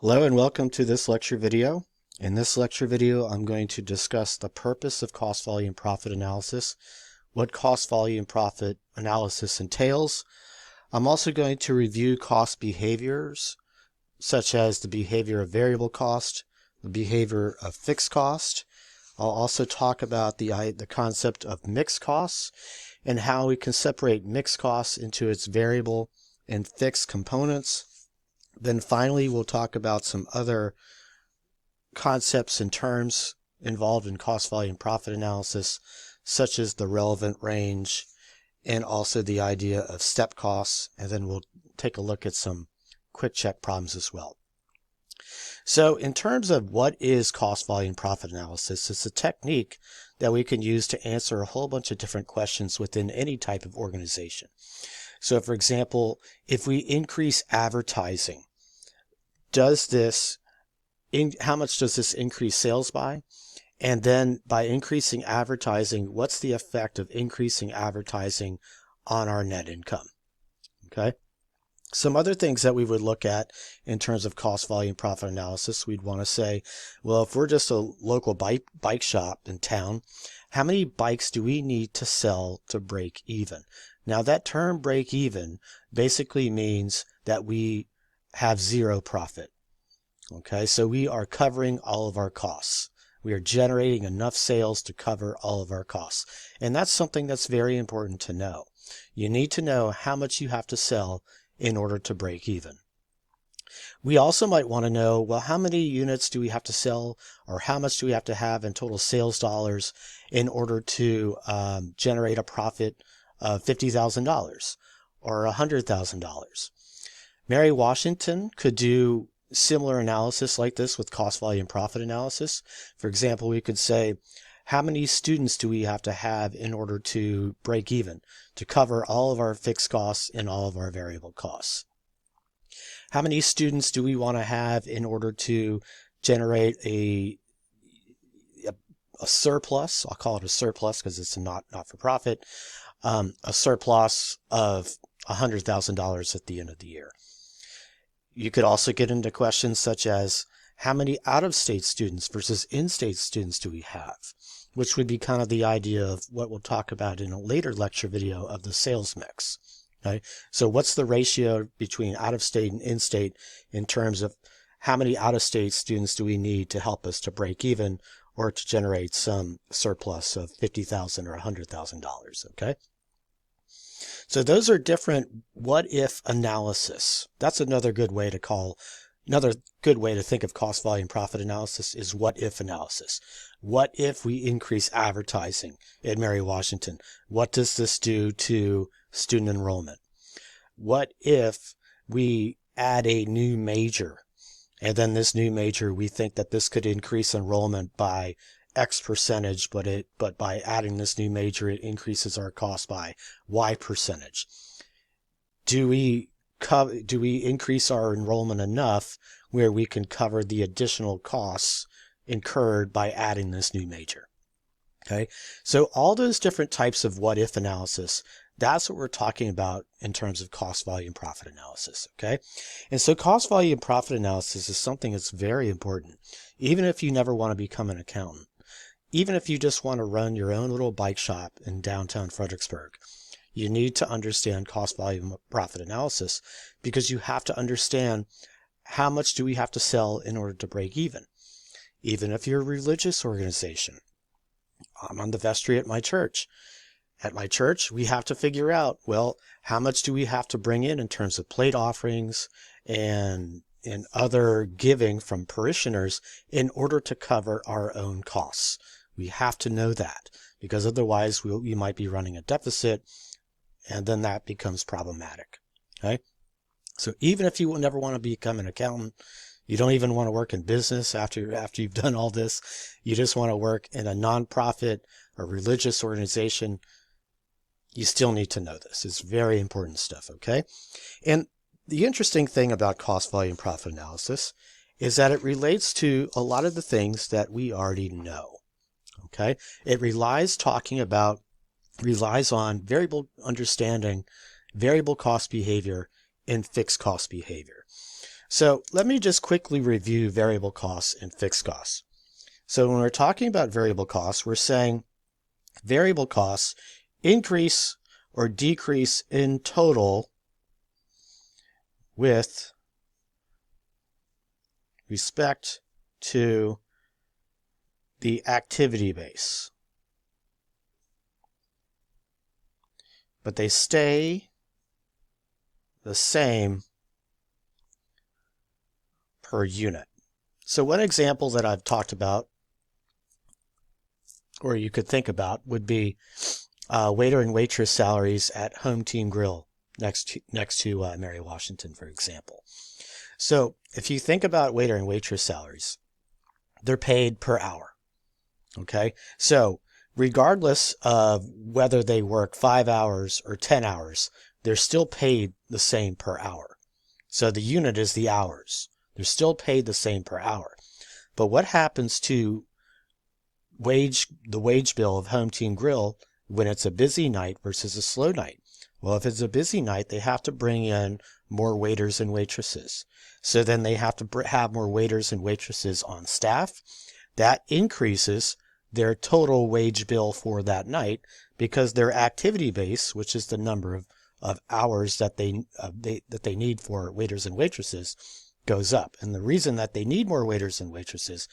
Hello and welcome to this lecture video. In this lecture video, I'm going to discuss the purpose of cost volume profit analysis, what cost volume profit analysis entails. I'm also going to review cost behaviors, such as the behavior of variable cost, the behavior of fixed cost. I'll also talk about the concept of mixed costs and how we can separate mixed costs into its variable and fixed components. Then finally, we'll talk about some other concepts and terms involved in cost volume profit analysis, such as the relevant range and also the idea of step costs. And then we'll take a look at some quick check problems as well. So in terms of what is cost volume profit analysis, it's a technique that we can use to answer a whole bunch of different questions within any type of organization. So for example, if we increase advertising, how much does this increase sales by? And then by increasing advertising, what's the effect of increasing advertising on our net income? Okay. Some other things that we would look at in terms of cost volume profit analysis, we'd want to say, well, if we're just a local bike shop in town, how many bikes do we need to sell to break even? Now that term break even basically means that we have zero profit. Okay, so we are covering all of our costs. We are generating enough sales to cover all of our costs. And that's something that's very important to know. You need to know how much you have to sell in order to break even. We also might want to know, well, how many units do we have to sell, or how much do we have to have in total sales dollars in order to generate a profit of $50,000 or $100,000. Mary Washington could do similar analysis like this with cost volume profit analysis. For example, we could say, how many students do we have to have in order to break even, to cover all of our fixed costs and all of our variable costs? How many students do we want to have in order to generate a surplus? I'll call it a surplus because it's a not-for-profit, a surplus of $100,000 at the end of the year. You could also get into questions such as, how many out-of-state students versus in-state students do we have? Which would be kind of the idea of what we'll talk about in a later lecture video of the sales mix. Okay? So what's the ratio between out-of-state and in-state in terms of how many out-of-state students do we need to help us to break even or to generate some surplus of $50,000 or $100,000, okay? So those are different what-if analysis. That's another good way to think of cost volume profit analysis is what-if analysis. What if we increase advertising at Mary Washington? What does this do to student enrollment? What if we add a new major, and then this new major, we think that this could increase enrollment by X percentage, but by adding this new major, it increases our cost by Y percentage. Do we increase our enrollment enough where we can cover the additional costs incurred by adding this new major? Okay, so all those different types of what-if analysis, that's what we're talking about in terms of cost volume profit analysis, okay? And so cost volume profit analysis is something that's very important, even if you never want to become an accountant. Even if you just want to run your own little bike shop in downtown Fredericksburg, you need to understand cost volume profit analysis because you have to understand how much do we have to sell in order to break even. Even if you're a religious organization, I'm on the vestry at my church. At my church, we have to figure out, well, how much do we have to bring in terms of plate offerings and other giving from parishioners in order to cover our own costs. We have to know that because otherwise we might be running a deficit and then that becomes problematic. Okay. So even if you never want to become an accountant, you don't even want to work in business after you've done all this, you just want to work in a nonprofit or religious organization, you still need to know this. It's very important stuff. Okay. And the interesting thing about cost volume profit analysis is that it relates to a lot of the things that we already know. Okay, it relies on variable understanding, variable cost behavior, and fixed cost behavior. So let me just quickly review variable costs and fixed costs. So when we're talking about variable costs, we're saying variable costs increase or decrease in total with respect to the activity base. But they stay the same per unit. So one example that I've talked about, or you could think about, would be waiter and waitress salaries at Home Team Grill next to Mary Washington, for example. So if you think about waiter and waitress salaries, they're paid per hour. Okay, so regardless of whether they work 5 hours or 10 hours, they're still paid the same per hour. So the unit is the hours. They're still paid the same per hour. But what happens to the wage bill of Home Team Grill when it's a busy night versus a slow night? Well, if it's a busy night, they have to bring in more waiters and waitresses. So then they have to have more waiters and waitresses on staff. That increases their total wage bill for that night because their activity base, which is the number of hours that they need for waiters and waitresses, goes up. And the reason that they need more waiters and waitresses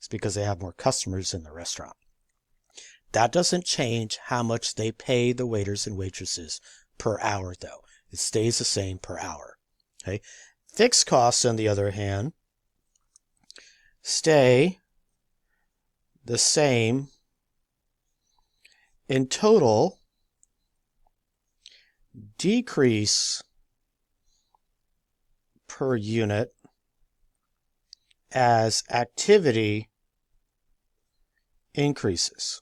is because they have more customers in the restaurant. That doesn't change how much they pay the waiters and waitresses per hour, though. It stays the same per hour. Okay? Fixed costs, on the other hand, stay the same in total, decrease per unit as activity increases.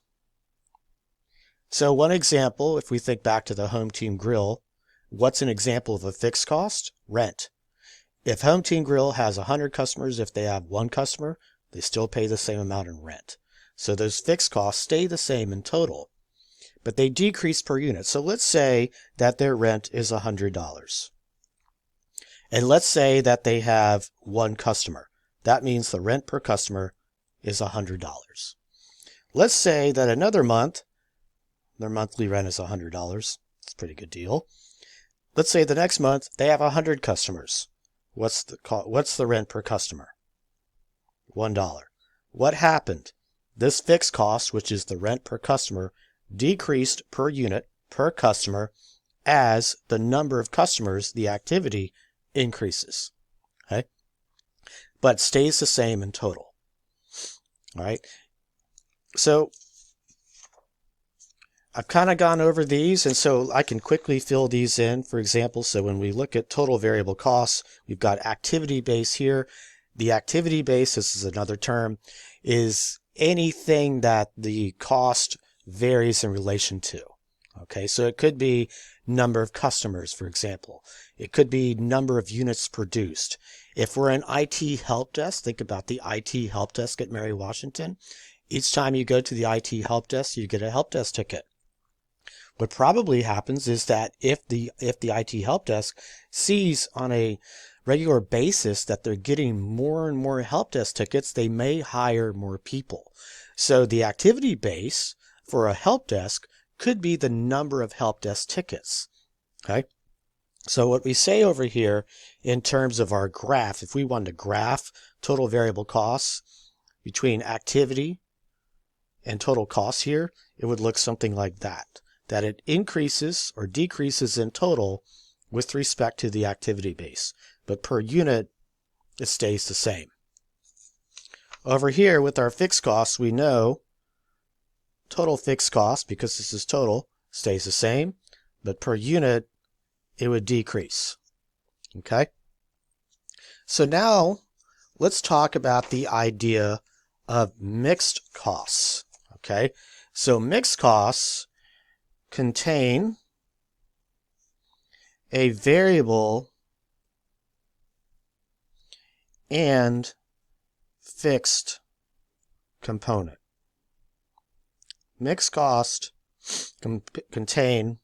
So one example, if we think back to the Home Team Grill, what's an example of a fixed cost? Rent. If Home Team Grill has 100 customers, if they have one customer, they still pay the same amount in rent. So those fixed costs stay the same in total, but they decrease per unit. So let's say that their rent is $100. And let's say that they have one customer. That means the rent per customer is $100. Let's say that another month, their monthly rent is $100. It's a pretty good deal. Let's say the next month they have 100 customers. What's the rent per customer? $1. What happened? This fixed cost, which is the rent per customer, decreased per unit per customer as the number of customers, the activity, increases. Okay? But stays the same in total. All right? So I've kind of gone over these, and so I can quickly fill these in. For example, so when we look at total variable costs, we've got activity base here. The activity base, this is another term, is anything that the cost varies in relation to. Okay, so it could be number of customers, for example. It could be number of units produced. If we're an IT help desk, think about the IT help desk at Mary Washington. Each time you go to the IT help desk, you get a help desk ticket. What probably happens is that if the IT help desk sees on a regular basis that they're getting more and more help desk tickets, they may hire more people. So the activity base for a help desk could be the number of help desk tickets. Okay? So what we say over here in terms of our graph, if we wanted to graph total variable costs between activity and total costs here, it would look something like that. That it increases or decreases in total with respect to the activity base. But per unit, it stays the same. Over here with our fixed costs, we know total fixed cost, because this is total, stays the same. But per unit, it would decrease. Okay? So now, let's talk about the idea of mixed costs. Okay? So mixed costs contain a variable and fixed component. Mixed costs contain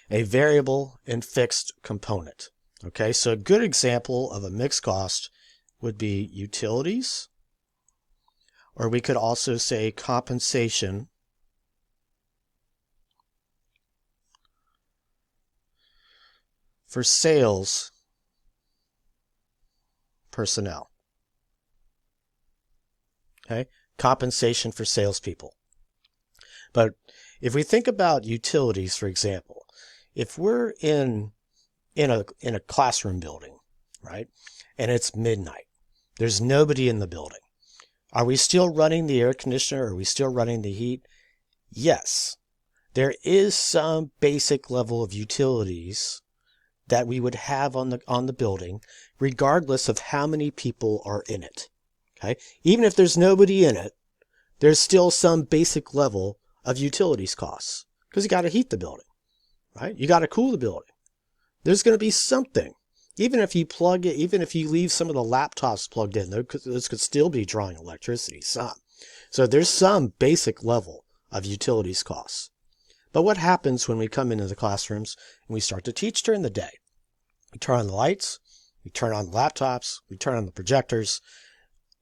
a variable and fixed component. Okay, so a good example of a mixed cost would be utilities, or we could also say compensation for sales personnel. Okay, compensation for salespeople. But if we think about utilities, for example, if we're in a classroom building, right, and it's midnight, there's nobody in the building. Are we still running the air conditioner? Are we still running the heat? Yes. There is some basic level of utilities that we would have on the building, regardless of how many people are in it. Okay? Even if there's nobody in it, there's still some basic level of utilities costs, because you got to heat the building, right? You got to cool the building. There's going to be something. Even if you plug it, even if you leave some of the laptops plugged in, those could still be drawing electricity, some. So there's some basic level of utilities costs. But what happens when we come into the classrooms and we start to teach during the day? We turn on the lights, we turn on the laptops, we turn on the projectors,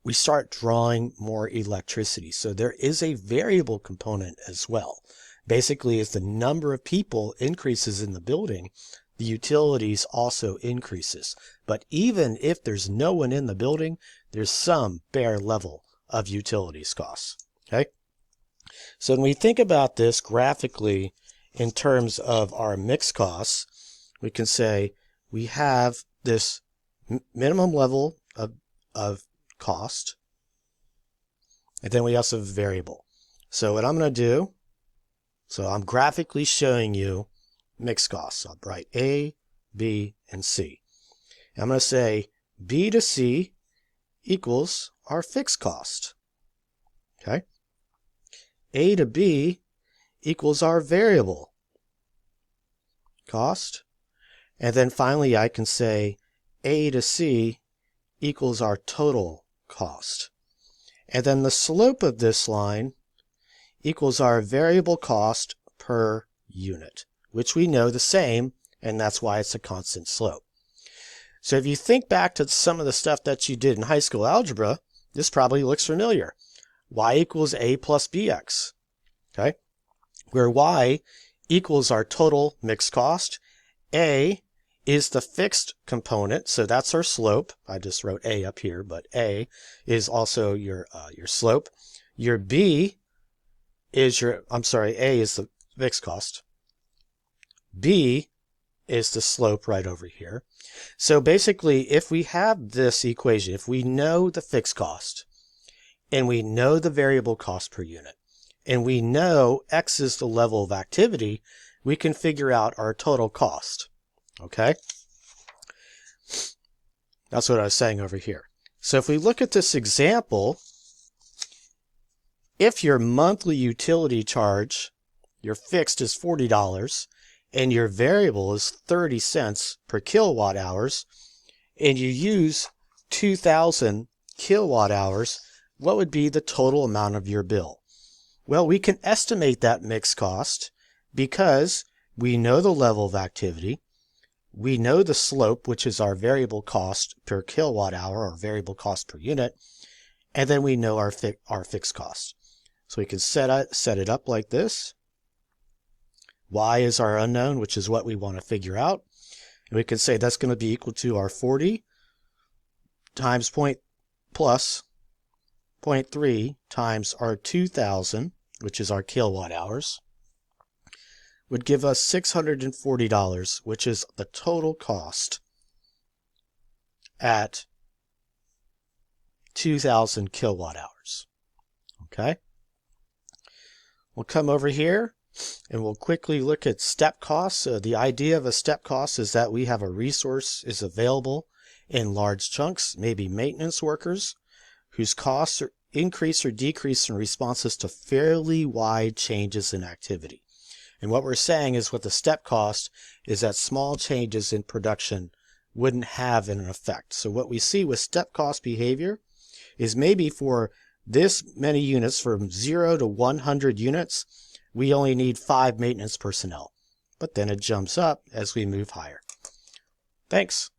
we start drawing more electricity. So there is a variable component as well. Basically, as the number of people increases in the building, the utilities also increases. But even if there's no one in the building, there's some bare level of utilities costs. Okay? So when we think about this graphically in terms of our mixed costs, we can say we have this minimum level of cost, and then we also have variable. So what I'm going to do, so I'm graphically showing you mixed costs. I'll write A, B, and C. And I'm going to say B to C equals our fixed cost. Okay? A to B equals our variable cost. And then finally I can say A to C equals our total cost. And then the slope of this line equals our variable cost per unit, which we know the same, and that's why it's a constant slope. So if you think back to some of the stuff that you did in high school algebra, this probably looks familiar. Y equals A plus BX, okay? Where Y equals our total mixed cost. A is the fixed component, so that's our slope. I just wrote A up here, but A is also your slope. Your B is A is the fixed cost. B is the slope right over here. So basically, if we have this equation, if we know the fixed cost, and we know the variable cost per unit, and we know X is the level of activity, we can figure out our total cost. Okay? That's what I was saying over here. So if we look at this example, if your monthly utility charge, your fixed is $40, and your variable is 30 cents per kilowatt hours, and you use 2,000 kilowatt hours, what would be the total amount of your bill? Well, we can estimate that mixed cost because we know the level of activity, we know the slope, which is our variable cost per kilowatt hour or variable cost per unit, and then we know our fixed cost. So we can set it up like this. Y is our unknown, which is what we want to figure out. And we can say that's going to be equal to our 40 times plus 0.3 times our 2,000, which is our kilowatt hours, would give us $640, which is the total cost at 2,000 kilowatt hours. Okay? We'll come over here and we'll quickly look at step costs. The idea of a step cost is that we have a resource is available in large chunks, maybe maintenance workers, whose costs are increase or decrease in responses to fairly wide changes in activity. And what we're saying is what the step cost is that small changes in production wouldn't have an effect. So what we see with step cost behavior is maybe for this many units, from 0 to 100 units, we only need 5 maintenance personnel. But then it jumps up as we move higher. Thanks.